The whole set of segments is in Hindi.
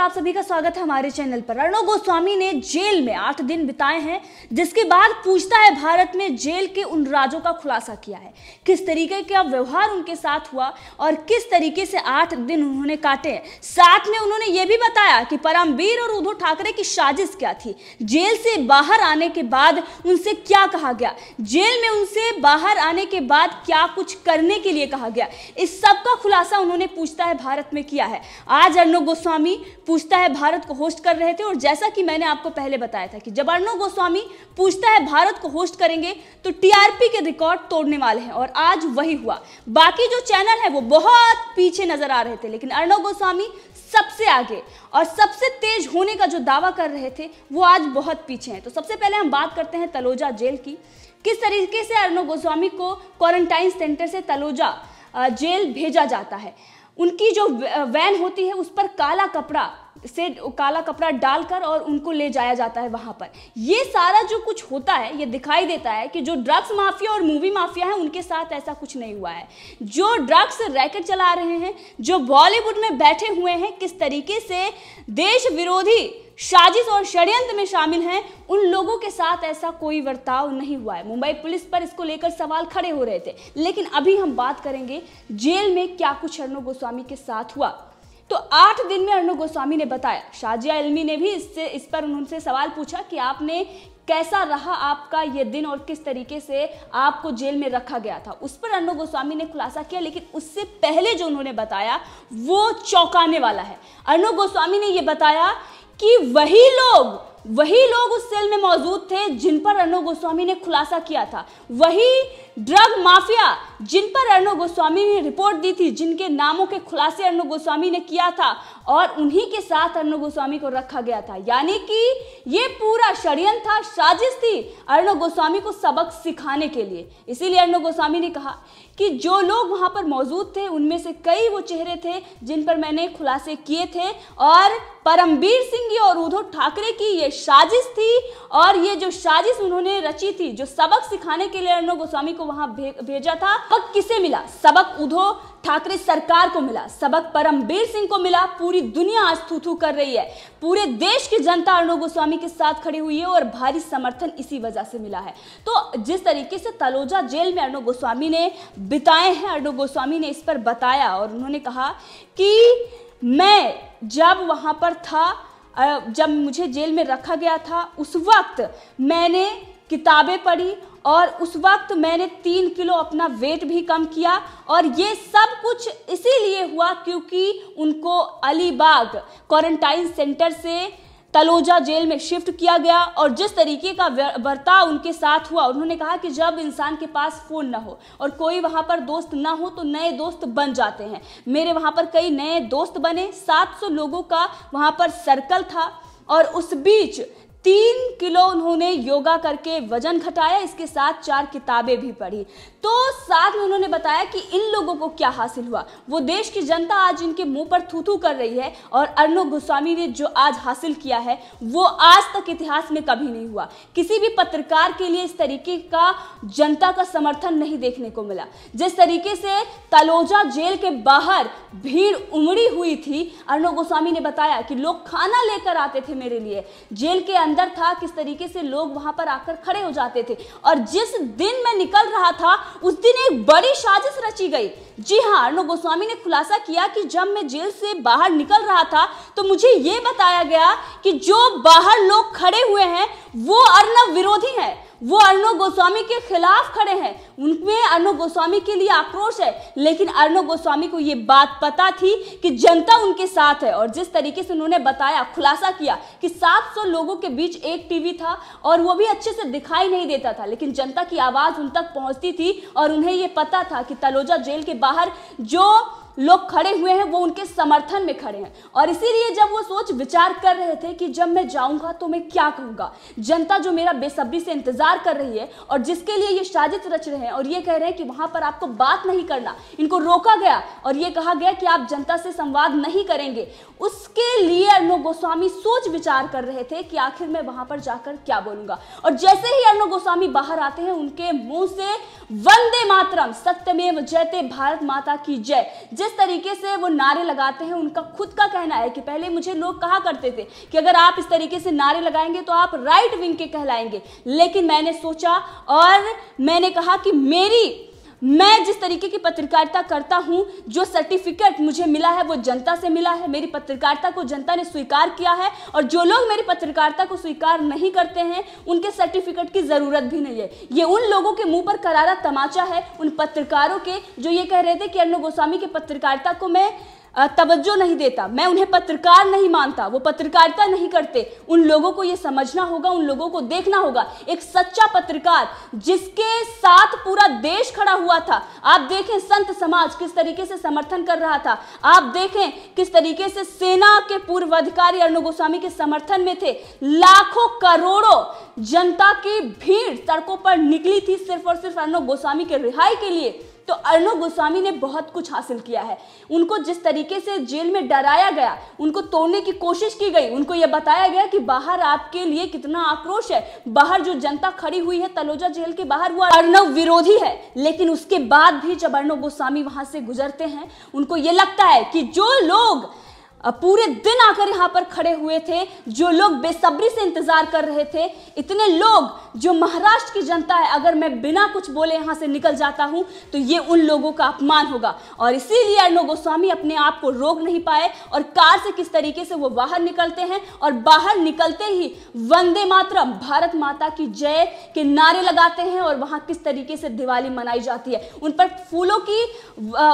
आप सभी का स्वागत है हमारे चैनल पर। अर्णव गोस्वामी ने जेल में 8 दिन बिताए हैं, जिसके बाद पूछता है भारत में जेल के उन राजों का खुलासा किया है, किस तरीके का व्यवहार उनके साथ हुआ और किस तरीके से 8 दिन उन्होंने काटे हैं। साथ में उन्होंने ये भी बताया कि परमवीर और उद्धव ठाकरे की साजिश क्या थी, जेल से बाहर आने के बाद उनसे क्या कहा गया, जेल में उनसे बाहर आने के बाद क्या कुछ करने के लिए कहा गया। इस सब का खुलासा उन्होंने पूछता है भारत में किया है। आज अर्णव गोस्वामी पूछता है भारत को होस्ट कर रहे थे, और जैसा कि मैंने आपको पहले बताया था कि जब अर्णव गोस्वामी पूछता है भारत को होस्ट करेंगे तो टीआरपी के रिकॉर्ड तोड़ने वाले हैं, और आज वही हुआ। बाकी जो चैनल है वो बहुत पीछे नजर आ रहे थे, लेकिन अर्णव गोस्वामी सबसे आगे और सबसे तेज होने का जो दावा कर रहे थे वो आज बहुत पीछे हैं। तो सबसे पहले हम बात करते हैं तलोजा जेल की। किस तरीके से अर्णव गोस्वामी को क्वारंटाइन सेंटर से तलोजा जेल भेजा जाता है। उनकी जो वैन होती है उस पर काला कपड़ा डालकर और उनको ले जाया जाता है वहां पर। ये सारा जो कुछ होता है ये दिखाई देता है कि जो ड्रग्स माफिया और मूवी माफिया है उनके साथ ऐसा कुछ नहीं हुआ है। जो ड्रग्स रैकेट चला रहे हैं, जो बॉलीवुड में बैठे हुए हैं, किस तरीके से देश विरोधी साजिश और षड्यंत्र में शामिल हैं, उन लोगों के साथ ऐसा कोई बर्ताव नहीं हुआ है। मुंबई पुलिस पर इसको लेकर सवाल खड़े हो रहे थे, लेकिन अभी हम बात करेंगे जेल में क्या कुछ अर्णव गोस्वामी के साथ हुआ। तो 8 दिन में अर्णव गोस्वामी ने बताया, शाजिया इल्मी ने भी इस पर उनसे सवाल पूछा कि आपने कैसा रहा आपका ये दिन और किस तरीके से आपको जेल में रखा गया था। उस पर अर्णव गोस्वामी ने खुलासा किया, लेकिन उससे पहले जो उन्होंने बताया वो चौंकाने वाला है। अर्णव गोस्वामी ने ये बताया कि वही लोग उस सेल में मौजूद थे जिन पर अर्णव गोस्वामी ने खुलासा किया था, वही ड्रग माफिया जिन पर अर्णव गोस्वामी ने रिपोर्ट दी थी, जिनके नामों के खुलासे अर्णव गोस्वामी ने किया था, और उन्हीं के साथ अर्णव गोस्वामी को रखा गया था। यानी कि ये पूरा षड्यंत्र था, साजिश थी अर्णव गोस्वामी को सबक सिखाने के लिए। इसीलिए अर्णव गोस्वामी ने कहा कि जो लोग वहां पर मौजूद थे उनमें से कई वो चेहरे थे जिन पर मैंने खुलासे किए थे, और परमवीर सिंह और उद्धव ठाकरे की ये साजिश थी, और ये जो साजिश उन्होंने रची थी, जो सबक सिखाने के लिए अर्णव गोस्वामी को वहां भेजा था, सबक किसे मिला? सबक उद्धव ठाकरे सरकार को मिला, सबक परमवीर सिंह को मिला। पूरी दुनिया आज थू-थू कर रही है, पूरे देश की जनता अर्णव गोस्वामी के साथ खड़ी हुई है, और भारी समर्थन इसी वजह से मिला है। तो जिस तरीके से तलोजा जेल में अर्णव गोस्वामी ने बिताए हैं, अर्णव गोस्वामी ने इस पर बताया, और उन्होंने कहा कि मैं जब वहां पर था, जब मुझे जेल में रखा गया था, उस वक्त मैंने किताबें पढ़ी, और उस वक्त मैंने 3 किलो अपना वेट भी कम किया, और ये सब कुछ इसीलिए हुआ क्योंकि उनको अलीबाग क्वारंटाइन सेंटर से तलोजा जेल में शिफ्ट किया गया, और जिस तरीके का बर्ताव उनके साथ हुआ। उन्होंने कहा कि जब इंसान के पास फोन ना हो और कोई वहां पर दोस्त ना हो तो नए दोस्त बन जाते हैं। मेरे वहां पर कई नए दोस्त बने, 700 लोगों का वहां पर सर्कल था, और उस बीच 3 किलो उन्होंने योगा करके वजन घटाया, इसके साथ 4 किताबें भी पढ़ी। तो साथ में उन्होंने बताया कि इन लोगों को क्या हासिल हुआ, वो देश की जनता आज इनके मुंह पर थू-थू कर रही है, और अर्णव गोस्वामी ने जो आज हासिल किया है वो आज तक इतिहास में कभी नहीं हुआ। किसी भी पत्रकार के लिए इस तरीके का जनता का समर्थन नहीं देखने को मिला। जिस तरीके से तलोजा जेल के बाहर भीड़ उमड़ी हुई थी, अर्णव गोस्वामी ने बताया कि लोग खाना लेकर आते थे मेरे लिए, जेल के अंदर था, किस तरीके से लोग वहां पर आकर खड़े हो जाते थे, और जिस दिन मैं निकल रहा था उस दिन एक बड़ी साजिश रची गई। जी हां, अर्णव गोस्वामी ने खुलासा किया कि जब मैं जेल से बाहर निकल रहा था तो मुझे यह बताया गया कि जो बाहर लोग खड़े हुए हैं वो अर्णव विरोधी हैं, वो अर्णव गोस्वामी के खिलाफ खड़े हैं, उनमें अर्णव गोस्वामी के लिए आक्रोश है। लेकिन अर्णव गोस्वामी को ये बात पता थी कि जनता उनके साथ है, और जिस तरीके से उन्होंने बताया, खुलासा किया कि 700 लोगों के बीच एक टीवी था, और वो भी अच्छे से दिखाई नहीं देता था, लेकिन जनता की आवाज उन तक पहुंचती थी, और उन्हें ये पता था कि तलोजा जेल के बाहर जो लोग खड़े हुए हैं वो उनके समर्थन में खड़े हैं। और इसीलिए जब वो सोच विचार कर रहे थे कि जब मैं जाऊंगा तो मैं क्या कहूंगा, जनता जो मेरा बेसब्री से इंतजार कर रही है और जिसके लिए ये साजिश रच रहे हैं, और ये कह रहे हैं कि वहां पर आपको बात नहीं करना, इनको रोका गया और ये कहा गया कि आप जनता से संवाद नहीं करेंगे, उसके लिए अर्णव गोस्वामी सोच विचार कर रहे थे कि आखिर मैं वहां पर जाकर क्या बोलूंगा। और जैसे ही अर्णव गोस्वामी बाहर आते हैं, उनके मुंह से वंदे मातरम, सत्यमेव जयते, भारत माता की जय, जिस तरीके से वो नारे लगाते हैं, उनका खुद का कहना है कि पहले मुझे लोग कहा करते थे कि अगर आप इस तरीके से नारे लगाएंगे तो आप राइट विंग के कहलाएंगे, लेकिन मैंने सोचा और मैंने कहा कि मैं जिस तरीके की पत्रकारिता करता हूं, जो सर्टिफिकेट मुझे मिला है वो जनता से मिला है, मेरी पत्रकारिता को जनता ने स्वीकार किया है, और जो लोग मेरी पत्रकारिता को स्वीकार नहीं करते हैं उनके सर्टिफिकेट की जरूरत भी नहीं है। ये उन लोगों के मुंह पर करारा तमाचा है, उन पत्रकारों के जो ये कह रहे थे कि अर्णव गोस्वामी की पत्रकारिता को मैं तवज्जो नहीं देता, मैं उन्हें पत्रकार नहीं मानता, वो पत्रकारिता नहीं करते। उन लोगों को ये समझना होगा, उन लोगों को देखना होगा, एक सच्चा पत्रकार जिसके साथ पूरा देश खड़ा हुआ था। आप देखें संत समाज किस तरीके से समर्थन कर रहा था, आप देखें किस तरीके से सेना के पूर्व अधिकारी अर्णव गोस्वामी के समर्थन में थे। लाखों करोड़ों जनता की भीड़ सड़कों पर निकली थी सिर्फ और सिर्फ अर्णव गोस्वामी के रिहाई के लिए। तो अर्णव गोस्वामी ने बहुत कुछ हासिल किया है। उनको जिस तरीके से जेल में डराया गया, उनको तोड़ने की कोशिश की गई, उनको यह बताया गया कि बाहर आपके लिए कितना आक्रोश है, बाहर जो जनता खड़ी हुई है तलोजा जेल के बाहर वो अर्णव विरोधी है। लेकिन उसके बाद भी जब अर्णव गोस्वामी वहां से गुजरते हैं, उनको ये लगता है कि जो लोग पूरे दिन आकर यहाँ पर खड़े हुए थे, जो लोग बेसब्री से इंतजार कर रहे थे, इतने लोग जो महाराष्ट्र की जनता है, अगर मैं बिना कुछ बोले यहाँ से निकल जाता हूँ तो ये उन लोगों का अपमान होगा। और इसीलिए अर्णव गोस्वामी अपने आप को रोक नहीं पाए और कार से किस तरीके से वो बाहर निकलते हैं, और बाहर निकलते ही वंदे मातरम, भारत माता की जय के नारे लगाते हैं, और वहाँ किस तरीके से दिवाली मनाई जाती है, उन पर फूलों की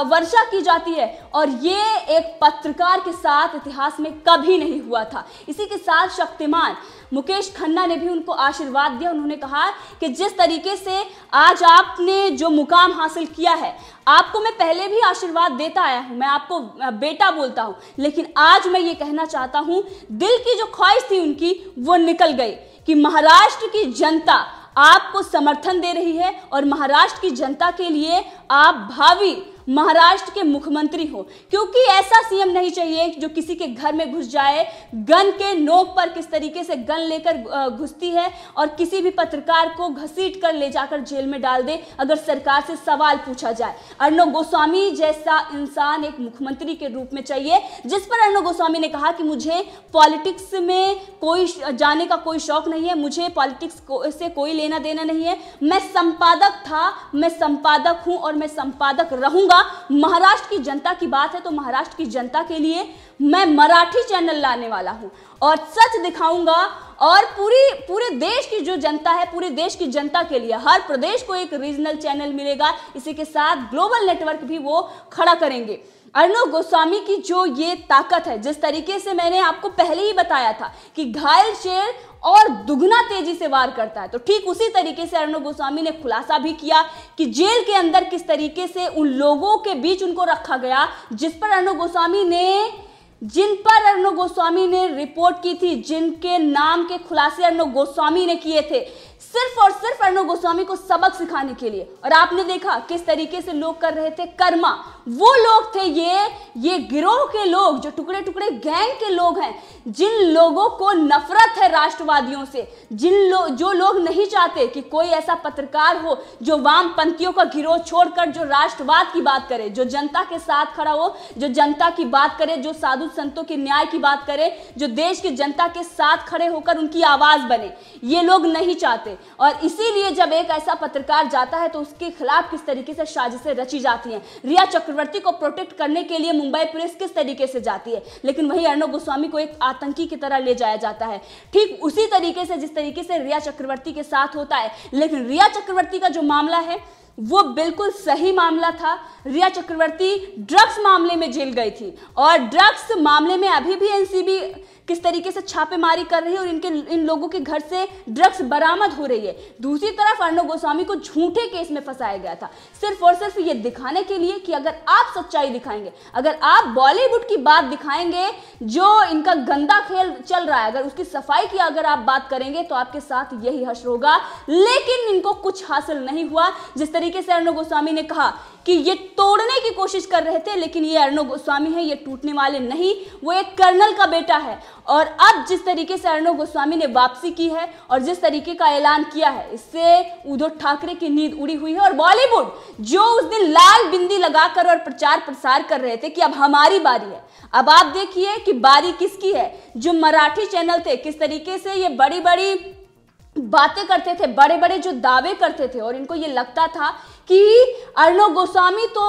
वर्षा की जाती है। और ये एक पत्रकार के साथ इतिहास में कभी नहीं हुआ था। इसी के साथ शक्तिमान मुकेश खन्ना ने भी उनको आशीर्वाद दिया। उन्होंने कहा कि जिस तरीके से आज आपने जो मुकाम हासिल किया है, आपको मैं पहले भी आशीर्वाद देता आया हूं, मैं आपको बेटा बोलता हूं, लेकिन आज मैं ये कहना चाहता हूं, दिल की जो ख्वाहिश थी उनकी वो निकल गई कि महाराष्ट्र की जनता आपको समर्थन दे रही है और महाराष्ट्र की जनता के लिए आप भावी महाराष्ट्र के मुख्यमंत्री हो। क्योंकि ऐसा सीएम नहीं चाहिए जो किसी के घर में घुस जाए, गन के नोक पर किस तरीके से गन लेकर घुसती है और किसी भी पत्रकार को घसीट कर ले जाकर जेल में डाल दे अगर सरकार से सवाल पूछा जाए। अर्णव गोस्वामी जैसा इंसान एक मुख्यमंत्री के रूप में चाहिए, जिस पर अर्णव गोस्वामी ने कहा कि मुझे पॉलिटिक्स में कोई जाने का कोई शौक नहीं है, मुझे पॉलिटिक्स से कोई लेना देना नहीं है, मैं संपादक था, मैं संपादक हूं और मैं संपादक रहूंगा। महाराष्ट्र की जनता की बात है तो महाराष्ट्र की जनता के लिए मैं मराठी चैनल लाने वाला हूं और सच दिखाऊंगा, और पूरे देश की जो जनता है, पूरे देश की जनता के लिए हर प्रदेश को एक रीजनल चैनल मिलेगा। इसी के साथ ग्लोबल नेटवर्क भी वो खड़ा करेंगे। अर्णव गोस्वामी की जो ये ताकत है, जिस तरीके से मैंने आपको पहले ही बताया था कि घायल शेर और दुगना तेजी से वार करता है, तो ठीक उसी तरीके से अर्णव गोस्वामी ने खुलासा भी किया कि जेल के अंदर किस तरीके से उन लोगों के बीच उनको रखा गया जिन पर अर्णव गोस्वामी ने रिपोर्ट की थी, जिनके नाम के खुलासे अर्णव गोस्वामी ने किए थे, सिर्फ और सिर्फ अर्णव गोस्वामी को सबक सिखाने के लिए। और आपने देखा किस तरीके से लोग कर रहे थे कर्मा, वो लोग थे ये गिरोह के लोग, जो टुकड़े टुकड़े गैंग के लोग हैं, जिन लोगों को नफरत है राष्ट्रवादियों से, जो लोग नहीं चाहते कि कोई ऐसा पत्रकार हो जो वामपंथियों का गिरोह छोड़कर जो राष्ट्रवाद की बात करे, जो जनता के साथ खड़ा हो, जो जनता की बात करे, जो साधु संतों के न्याय की बात करे, जो देश की जनता के साथ खड़े होकर उनकी आवाज बने। ये लोग नहीं चाहते, और इसीलिए जब एक ऐसा पत्रकार जाता है तो उसके खिलाफ किस तरीके से साजिशें रची जाती हैं। रिया चक्रवर्ती को प्रोटेक्ट करने के लिए मुंबई पुलिस किस तरीके से जाती है, लेकिन वहीं अर्णव गोस्वामी को एक आतंकी की तरह ले जाया जाता है, ठीक उसी तरीके से जिस तरीके से रिया चक्रवर्ती के साथ होता है। लेकिन रिया चक्रवर्ती का जो मामला है वो बिल्कुल सही मामला था। रिया चक्रवर्ती ड्रग्स मामले में जेल गई थी, और ड्रग्स मामले में अभी भी एनसीबी किस तरीके से छापेमारी कर रही है और इन लोगों के घर से ड्रग्स बरामद हो रही है। दूसरी तरफ अर्णव गोस्वामी को झूठे केस में फंसाया गया था, सिर्फ और सिर्फ ये दिखाने के लिए कि अगर आप सच्चाई दिखाएंगे, अगर आप बॉलीवुड की बात दिखाएंगे, जो इनका गंदा खेल चल रहा है, अगर उसकी सफाई की अगर आप बात करेंगे तो आपके साथ यही हश्र होगा। लेकिन इनको कुछ हासिल नहीं हुआ। जिस तरीके से अर्णव गोस्वामी ने कहा कि ये तोड़ने की कोशिश कर रहे थे, लेकिन ये अर्णव गोस्वामी है, ये टूटने वाले नहीं, वो एक कर्नल का बेटा है। और अब जिस तरीके से अर्णव गोस्वामी ने वापसी की है और जिस तरीके का ऐलान किया है, इससे उद्धव ठाकरे की नींद उड़ी हुई है। और बॉलीवुड जो उस दिन लाल बिंदी लगाकर और प्रचार प्रसार कर रहे थे कि अब हमारी बारी है, अब आप देखिए कि बारी किसकी है। जो मराठी चैनल थे किस तरीके से ये बड़ी बड़ी बातें करते थे, बड़े बड़े जो दावे करते थे, और इनको ये लगता था कि अर्णव गोस्वामी तो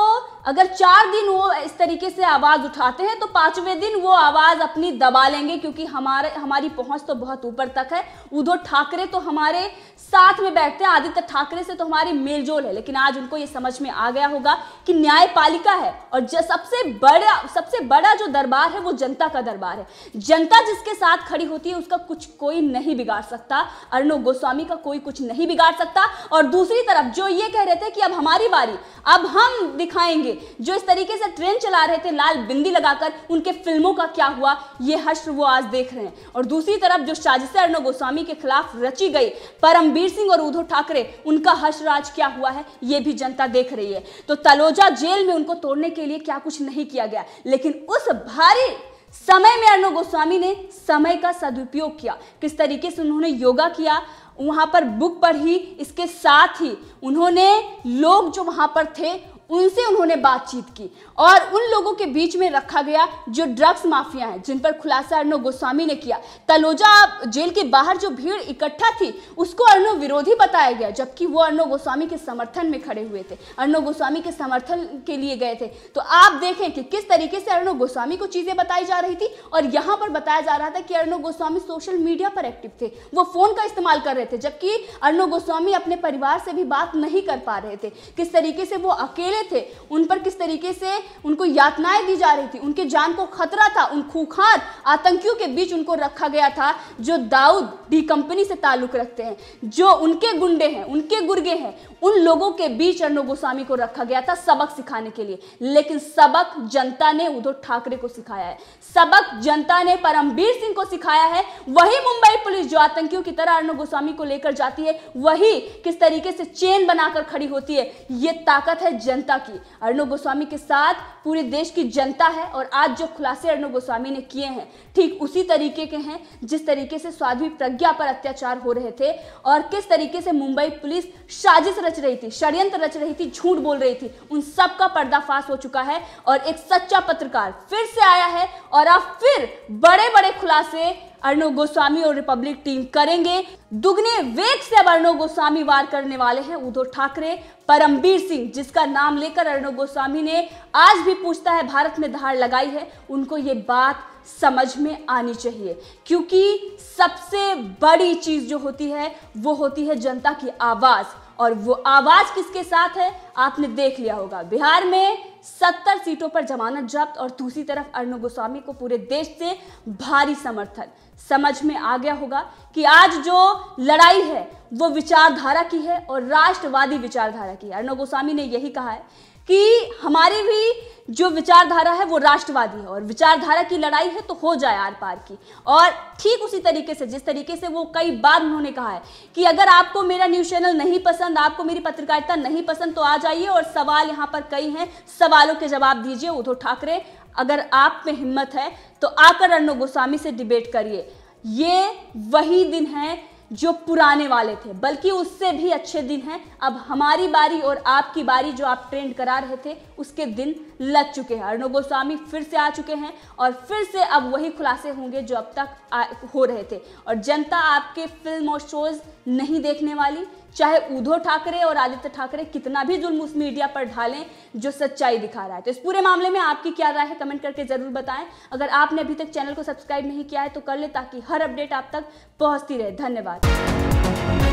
अगर 4 दिन वो इस तरीके से आवाज उठाते हैं तो 5वें दिन वो आवाज अपनी दबा लेंगे, क्योंकि हमारी पहुंच तो बहुत ऊपर तक है। उद्धव ठाकरे तो हमारे साथ में बैठते हैं, आदित्य ठाकरे से तो हमारी मेलजोल है। लेकिन आज उनको ये समझ में आ गया होगा कि न्यायपालिका है और जो सबसे बड़ा जो दरबार है वो जनता का दरबार है। जनता जिसके साथ खड़ी होती है उसका कुछ कोई नहीं बिगाड़ सकता, अर्णव गोस्वामी का कोई कुछ नहीं बिगाड़ सकता। और दूसरी तरफ जो ये कह रहे थे कि अब हमारी बारी, अब हम दिखाएंगे, जो इस तरीके से ट्रेन चला रहे थे लाल बिंदी लगाकर, उनके फिल्मों का क्या हुआ, ये हश्र वो आज देख रहे हैं। और दूसरी तरफ जो साजिशें अर्णव गोस्वामी के खिलाफ रची गई, परमबीर सिंह और उद्धव ठाकरे, उनका हश्र आज क्या हुआ है ये भी जनता देख रही है। तो तलोजा जेल में उनको तोड़ने के लिए क्या कुछ नहीं किया गया, लेकिन उस भारी समय में अर्णव गोस्वामी ने समय का सदुपयोग किया। किस तरीके से उन्होंने योगा किया, वहां पर बुक पढ़ी, इसके साथ ही उन्होंने लोग जो वहां पर थे उनसे उन्होंने बातचीत की और उन लोगों के बीच में रखा गया जो ड्रग्स माफिया हैं, जिन पर खुलासा अर्णव गोस्वामी ने किया। तलोजा जेल के बाहर जो भीड़ इकट्ठा थी उसको अर्णव विरोधी बताया गया, जबकि वो अर्णव गोस्वामी के समर्थन में खड़े हुए थे, अर्णव गोस्वामी के समर्थन के लिए गए थे। तो आप देखें कि किस तरीके से अर्णव गोस्वामी को चीजें बताई जा रही थी और यहाँ पर बताया जा रहा था कि अर्णव गोस्वामी सोशल मीडिया पर एक्टिव थे, वो फोन का इस्तेमाल कर रहे थे, जबकि अर्णव गोस्वामी अपने परिवार से भी बात नहीं कर पा रहे थे। किस तरीके से वो अकेले थे, उन पर किस तरीके से उनको यातनाएं दी जा रही थी, उनके जान को खतरा था, उन खूंखार आतंकियों के बीच उनको रखा गया था जो दाऊद डी कंपनी से ताल्लुक रखते हैं, जो उनके गुंडे हैं, उनके गुर्गे हैं, उन लोगों के बीच अर्णव गोस्वामी को रखा गया था सबक सिखाने के लिए। लेकिन सबक जनता ने उद्धव ठाकरे को सिखाया है, सबक जनता ने परमबीर सिंह को सिखाया है। वही मुंबई पुलिस जो आतंकियों की तरह अर्णव गोस्वामी को लेकर जाती है, वही किस तरीके से चेन बनाकर खड़ी होती है, ये ताकत है जनता की। अर्णव गोस्वामी के साथ पूरे देश की जनता है और आज जो खुलासे अर्णव गोस्वामी ने किए हैं ठीक उसी तरीके के हैं जिस तरीके से साध्वी प्रज्ञा पर अत्याचार हो रहे थे और किस तरीके से मुंबई पुलिस साजिश रच रही थी, षड्यंत्र रच रही थी, झूठ बोल रही थी, उन सब का पर्दाफाश हो चुका है। और एक सच्चा पत्रकार फिर से आया है और अब फिर बड़े बड़े खुलासे अर्णव गोस्वामी और रिपब्लिक टीम करेंगे। दुगने वेग से अब अर्णव गोस्वामी वार करने वाले हैं उद्धव ठाकरे, परमबीर सिंह, जिसका नाम लेकर अर्णव गोस्वामी ने आज भी पूछता है भारत में धार लगाई है, उनको ये बात समझ में आनी चाहिए, क्योंकि सबसे बड़ी चीज जो होती है वो होती है जनता की आवाज। और वो आवाज किसके साथ है आपने देख लिया होगा, बिहार में 70 सीटों पर जमानत जब्त और दूसरी तरफ अर्णव गोस्वामी को पूरे देश से भारी समर्थन। समझ में आ गया होगा कि आज जो लड़ाई है वो विचारधारा की है और राष्ट्रवादी विचारधारा की है। अर्णव गोस्वामी ने यही कहा है कि हमारी भी जो विचारधारा है वो राष्ट्रवादी है और विचारधारा की लड़ाई है तो हो जाए आर पार की। और ठीक उसी तरीके से जिस तरीके से वो कई बार उन्होंने कहा है कि अगर आपको मेरा न्यूज चैनल नहीं पसंद, आपको मेरी पत्रकारिता नहीं पसंद तो आ जाइए और सवाल यहाँ पर कई हैं, सवालों के जवाब दीजिए। उद्धव ठाकरे, अगर आप में हिम्मत है तो आकर अर्णव गोस्वामी से डिबेट करिए। ये वही दिन है जो पुराने वाले थे, बल्कि उससे भी अच्छे दिन हैं। अब हमारी बारी और आपकी बारी, जो आप ट्रेंड करा रहे थे उसके दिन लग चुके हैं। अर्णव गोस्वामी फिर से आ चुके हैं और फिर से अब वही खुलासे होंगे जो अब तक हो रहे थे। और जनता आपके फिल्म और शोज नहीं देखने वाली, चाहे उद्धव ठाकरे और आदित्य ठाकरे कितना भी जुल्म उस मीडिया पर ढालें जो सच्चाई दिखा रहा है। तो इस पूरे मामले में आपकी क्या राय है कमेंट करके जरूर बताएं। अगर आपने अभी तक चैनल को सब्सक्राइब नहीं किया है तो कर ले, ताकि हर अपडेट आप तक पहुंचती रहे। धन्यवाद।